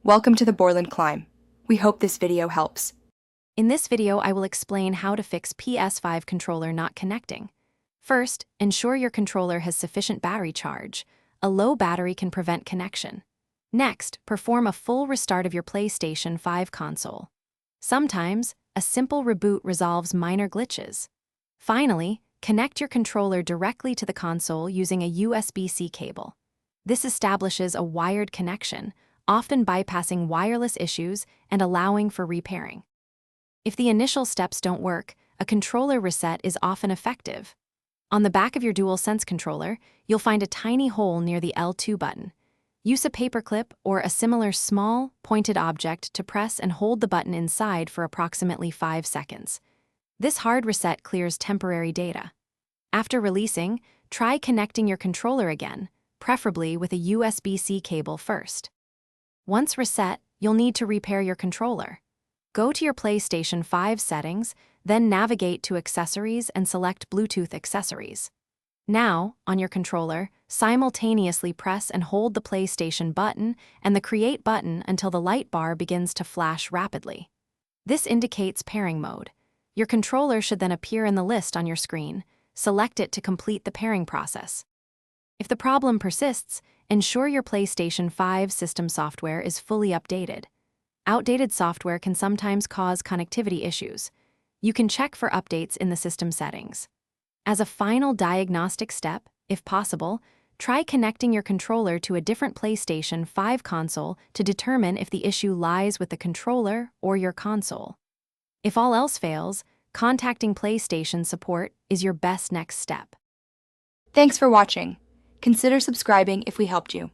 Welcome to the Borland Climb. We hope this video helps. In this video, I will explain how to fix PS5 controller not connecting. First, ensure your controller has sufficient battery charge. A low battery can prevent connection. Next, perform a full restart of your PlayStation 5 console. Sometimes, a simple reboot resolves minor glitches. Finally, connect your controller directly to the console using a USB-C cable. This establishes a wired connection, often bypassing wireless issues and allowing for repairing. If the initial steps don't work, a controller reset is often effective. On the back of your DualSense controller, you'll find a tiny hole near the L2 button. Use a paperclip or a similar small, pointed object to press and hold the button inside for approximately 5 seconds. This hard reset clears temporary data. After releasing, try connecting your controller again, preferably with a USB-C cable first. Once reset, you'll need to repair your controller. Go to your PlayStation 5 settings, then navigate to Accessories and select Bluetooth Accessories. Now, on your controller, simultaneously press and hold the PlayStation button and the Create button until the light bar begins to flash rapidly. This indicates pairing mode. Your controller should then appear in the list on your screen. Select it to complete the pairing process. If the problem persists, ensure your PlayStation 5 system software is fully updated. Outdated software can sometimes cause connectivity issues. You can check for updates in the system settings. As a final diagnostic step, if possible, try connecting your controller to a different PlayStation 5 console to determine if the issue lies with the controller or your console. If all else fails, contacting PlayStation support is your best next step. Thanks for watching. Consider subscribing if we helped you.